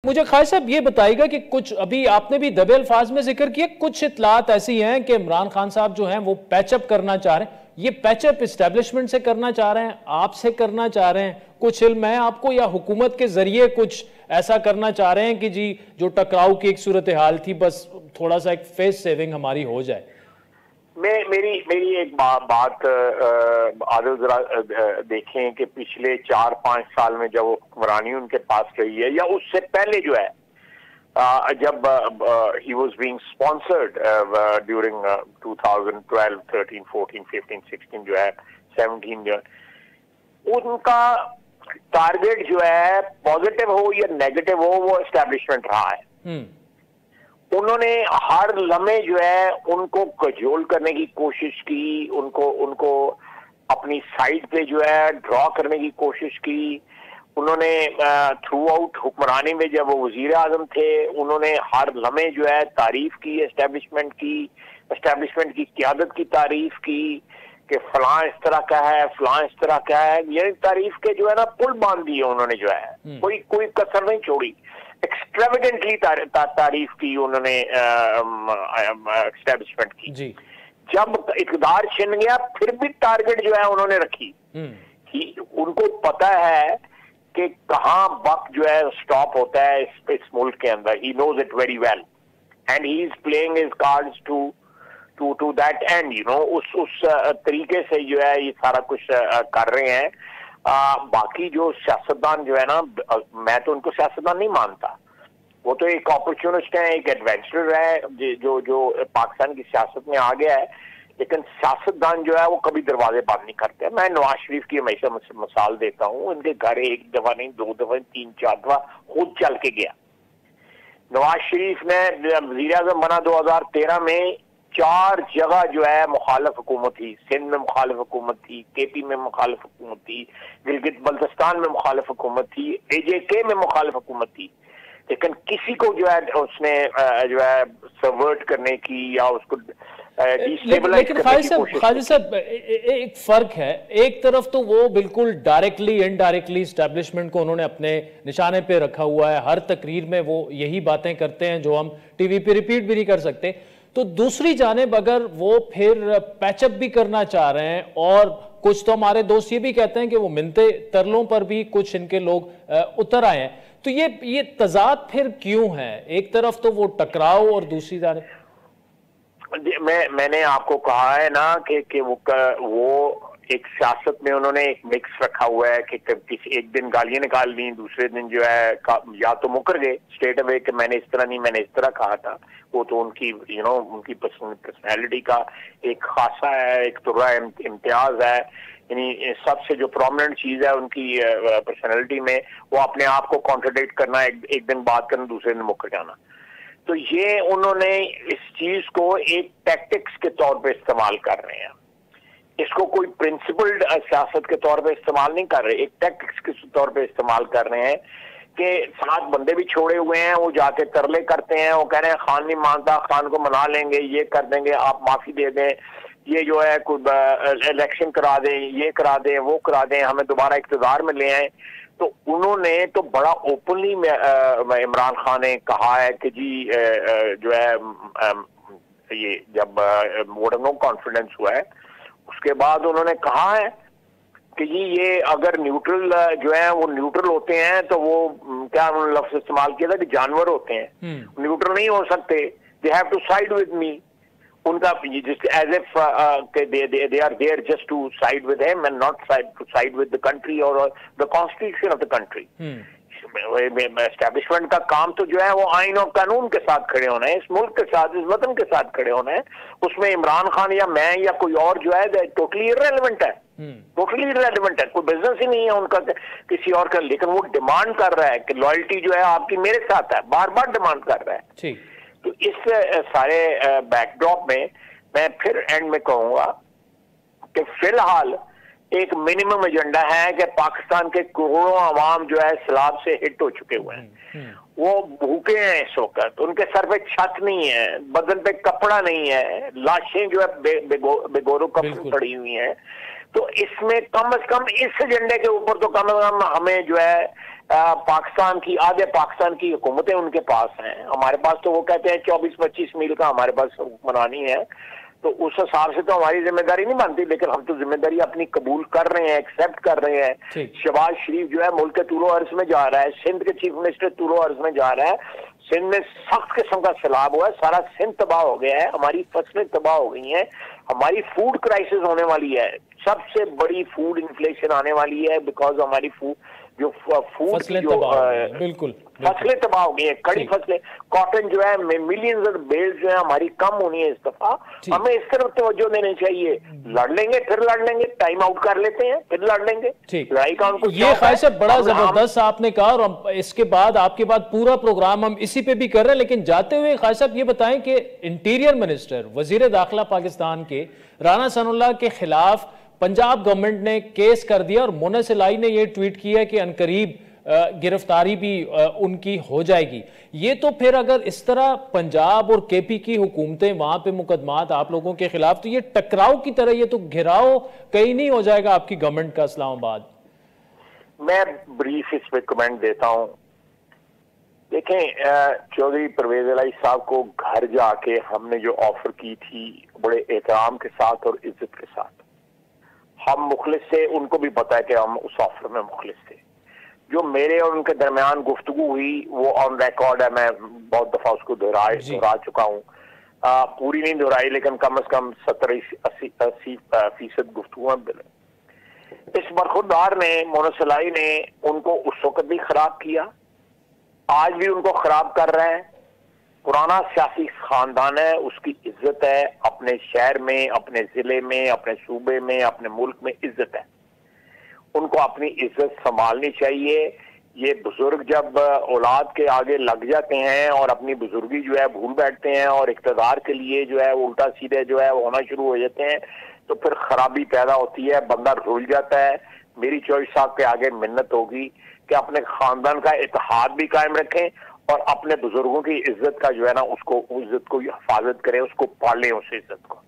मुझे खालिद साहब ये बताइएगा कि कुछ अभी आपने भी दबे अल्फाज में जिक्र किया, कुछ इत्तलात ऐसी हैं कि इमरान खान साहब जो हैं वो पैचअप करना चाह रहे हैं। ये पैचअप इस्टेब्लिशमेंट से करना चाह रहे हैं, आपसे करना चाह रहे हैं, कुछ इल्म है आपको, या हुकूमत के जरिए कुछ ऐसा करना चाह रहे हैं कि जी जो टकराव की एक सूरत हाल थी बस थोड़ा सा एक फेस सेविंग हमारी हो जाए? मेरी एक बात आदल जरा देखें कि पिछले 4-5 साल में जब हुक्मरानी उनके पास गई है या उससे पहले जो है जब he was being sponsored during 2012, 13, 14, 15, 16 जो है 17 जो है, उनका टारगेट जो है पॉजिटिव हो या नेगेटिव हो वो एस्टैब्लिशमेंट रहा है। उन्होंने हर लम्हे जो है उनको कजोल करने की कोशिश की, उनको अपनी साइड पे जो है ड्रॉ करने की कोशिश की। उन्होंने थ्रू आउट हुक्मरानी में जब वो वजीर आजम थे उन्होंने हर लम्हे जो है तारीफ की एस्टेब्लिशमेंट की क़यादत की तारीफ की कि फलां इस तरह का है, फलां इस तरह का है। ये तारीफ के जो है ना पुल बांध दिए उन्होंने, जो है कोई कसर नहीं छोड़ी। एक्सट्रावेगेंटली तारीफ की उन्होंने एस्टेब्लिशमेंट की जी। जब इक़्तिदार छिन गया फिर भी टारगेट जो है उन्होंने रखी। उनको पता है कि कहां वक्त जो है स्टॉप होता है इस मुल्क के अंदर। He knows it very well and he is playing his cards to that end, you know, उस तरीके से जो है ये सारा कुछ कर रहे हैं। बाकी जो सियासतदान जो है ना, मैं तो उनको सियासतदान नहीं मानता, वो तो एक अपॉर्चुनिस्ट है, एक एडवेंचरर है जो पाकिस्तान की सियासत में आ गया है। लेकिन सियासतदान जो है वो कभी दरवाजे बंद नहीं करते। मैं नवाज शरीफ की हमेशा मिसाल देता हूँ, उनके घर एक दफा नहीं, 2 दफा, 3-4 दफा खुद चल के गया। नवाज शरीफ ने वज़ीर आज़म बना 2013 में 4 जगह जो है मुखालिफ हुकूमत थी। सिंध में मुखालिफ हुकूमत थी, केपी में मुखालिफ हुकूमत थी, गिलगित बल्तिस्तान में मुखालिफ हुकूमत थी, AJK में मुखालिफ हुकूमत थी। लेकिन किसी को जो है उसने जो है सबवर्ट करने की या उसको लेकिन खालिद साहब एक फर्क है, एक तरफ तो वो बिल्कुल डायरेक्टली इनडायरेक्टली एस्टेब्लिशमेंट को उन्होंने अपने निशाने पे रखा हुआ है, हर तकरीर में वो यही बातें करते हैं जो हम टीवी पे रिपीट भी नहीं कर सकते। तो दूसरी जानिब अगर वो फिर पैचअप भी करना चाह रहे हैं, और कुछ तो हमारे दोस्त ये भी कहते हैं कि वो मिन्नते तरलों पर भी कुछ इनके लोग उतर आए हैं, तो ये तजाद फिर क्यों है? एक तरफ तो वो टकराव और दूसरी जानिब मैंने आपको कहा है ना कि वो एक सियासत में उन्होंने एक मिक्स रखा हुआ है कि किसी एक दिन गालियां निकाल ली, दूसरे दिन जो है या तो मुकर गए स्ट्रेट अवे कि मैंने इस तरह नहीं, मैंने इस तरह कहा था। वो तो उनकी उनकी पर्सनैलिटी का एक खासा है, एक तुर्रा इम्तियाज है। यानी सबसे जो प्रोमिनेंट चीज है उनकी पर्सनैलिटी में वो अपने आप को कॉन्ट्रडिक्ट करना, एक दिन बात करना, दूसरे दिन मुकर जाना। तो ये उन्होंने इस चीज को एक टैक्टिक्स के तौर पे इस्तेमाल कर रहे हैं। इसको कोई प्रिंसिपल्ड सियासत के तौर पे इस्तेमाल नहीं कर रहे, एक टैक्टिक्स के तौर पे इस्तेमाल कर रहे हैं कि 7 बंदे भी छोड़े हुए हैं, वो जाके तरले करते हैं, वो कह रहे हैं खान नहीं मानता, खान को मना लेंगे, ये कर देंगे, आप माफी दे दें, ये जो है कोई इलेक्शन करा दें, ये करा दें, वो करा दें, हमें दोबारा इक़्तिदार में ले आए। तो उन्होंने तो बड़ा ओपनली इमरान खान ने कहा है कि जी जो है ये जब वोट ऑफ नो कॉन्फिडेंस हुआ है उसके बाद उन्होंने कहा है कि जी ये अगर न्यूट्रल जो है वो न्यूट्रल होते हैं तो वो क्या उन्होंने लफ्ज इस्तेमाल किया था कि जानवर होते हैं, न्यूट्रल नहीं हो सकते, they have to side with me. उनका as if they are there just to side with him and not side with the country or the constitution of the country. Establishment का काम तो जो है वो आइन और कानून के साथ खड़े होना है, इस मुल्क के साथ, इस वतन के साथ खड़े होना है। उसमें इमरान खान या मैं या कोई और जो है टोटली इररेलेवेंट है, टोटली इररेलेवेंट है, कोई बिजनेस ही नहीं है उनका किसी और का। लेकिन वो डिमांड कर रहा है कि लॉयल्टी जो है आपकी मेरे साथ है, बार बार डिमांड कर रहा है। तो इस सारे बैकड्रॉप में मैं फिर एंड में कहूंगा कि फिलहाल एक मिनिमम एजेंडा है कि पाकिस्तान के करोड़ों अवाम जो है सैलाब से हिट हो चुके हुए हैं, वो भूखे हैं इस वक्त, उनके सर पे छत नहीं है, बदन पे कपड़ा नहीं है, लाशें जो है बेगोरो कपड़े पड़ी हुई हैं। तो इसमें कम से कम इस एजेंडे के ऊपर तो कम से कम हमें जो है पाकिस्तान की, आधे पाकिस्तान की हुकूमतें उनके पास हैं। हमारे पास तो वो कहते हैं 24-25 मील का हमारे पास हुक्मरानी है, तो उस हिसाब से तो हमारी जिम्मेदारी नहीं बनती, लेकिन हम तो जिम्मेदारी अपनी कबूल कर रहे हैं, एक्सेप्ट कर रहे हैं। शहबाज शरीफ जो है मुल्क के तूलो अर्ज में जा रहा है, सिंध के चीफ मिनिस्टर तूलो अर्ज में जा रहा है, सिंध में सख्त किस्म का सैलाब हुआ है, सारा सिंध तबाह हो गया है, हमारी फसलें तबाह हो गई हैं, हमारी फूड क्राइसिस होने वाली है, सबसे बड़ी फूड इन्फ्लेशन आने वाली है, बिकॉज हमारी फूड फसलें तबाह हो गई है, कड़ी फसलें, कॉटन जो है मिलियंस ऑफ बेल्स जो है हमारी कम होनी है इस दफा। हमें इस तरफ तवज्जो देनी चाहिए। लड़ लेंगे, फिर लड़ लेंगे, टाइम आउट कर लेते हैं, फिर लड़ लेंगे। लड़ाई का उनको ये ख्वाहिश है, बड़ा जबरदस्त आपने कहा, और इसके बाद आपके बाद पूरा प्रोग्राम हम इसी पे भी कर रहे हैं। लेकिन जाते हुए ख्वाहिश साहब ये बताएं कि इंटीरियर मिनिस्टर, वजीर दाखिला पाकिस्तान के राना सनाउल्लाह के खिलाफ पंजाब गवर्नमेंट ने केस कर दिया, और मोना सिलाई ने यह ट्वीट किया कि अनकरीब गिरफ्तारी भी उनकी हो जाएगी। ये तो फिर अगर इस तरह पंजाब और केपी की हुकूमतें वहां पे मुकदमात आप लोगों के खिलाफ, तो ये टकराव की तरह, ये तो घिराव कहीं नहीं हो जाएगा आपकी गवर्नमेंट का इस्लामाबाद। मैं ब्रीफ इस पे कमेंट देता हूं। देखें, चौधरी परवेज इलाही साहब को घर जाके हमने जो ऑफर की थी बड़े एहतराम के साथ और इज्जत के साथ, हम मुखलिस थे, उनको भी पता है कि हम उस ऑफर में मुखलिस थे। जो मेरे और उनके दरमियान गुफ्तगू हुई वो ऑन रिकॉर्ड है, मैं बहुत दफा उसको दोहरा चुका हूँ, पूरी नहीं दोहराई, लेकिन कम से कम 70-80% गुफ्तगू। इस बरखुरदार ने, मोना सिलाई ने उनको उस वक्त भी खराब किया, आज भी उनको खराब कर रहा है। पुराना सियासी खानदान है, उसकी इज्जत है, अपने शहर में, अपने जिले में, अपने सूबे में, अपने मुल्क में इज्जत है, उनको अपनी इज्जत संभालनी चाहिए। ये बुजुर्ग जब औलाद के आगे लग जाते हैं और अपनी बुजुर्गी जो है भूल बैठते हैं और इक़्तिदार के लिए जो है उल्टा सीधे जो है वो होना शुरू हो जाते हैं, तो फिर खराबी पैदा होती है, बंदा रुल जाता है। मेरी चौधरी साहब के आगे मिन्नत होगी कि अपने खानदान का इत्तेहाद भी कायम रखें और अपने बुजुर्गों की इज्जत का जो है ना, उसको इज्जत को हिफाजत करें, उसको पालें, उस इज्जत को।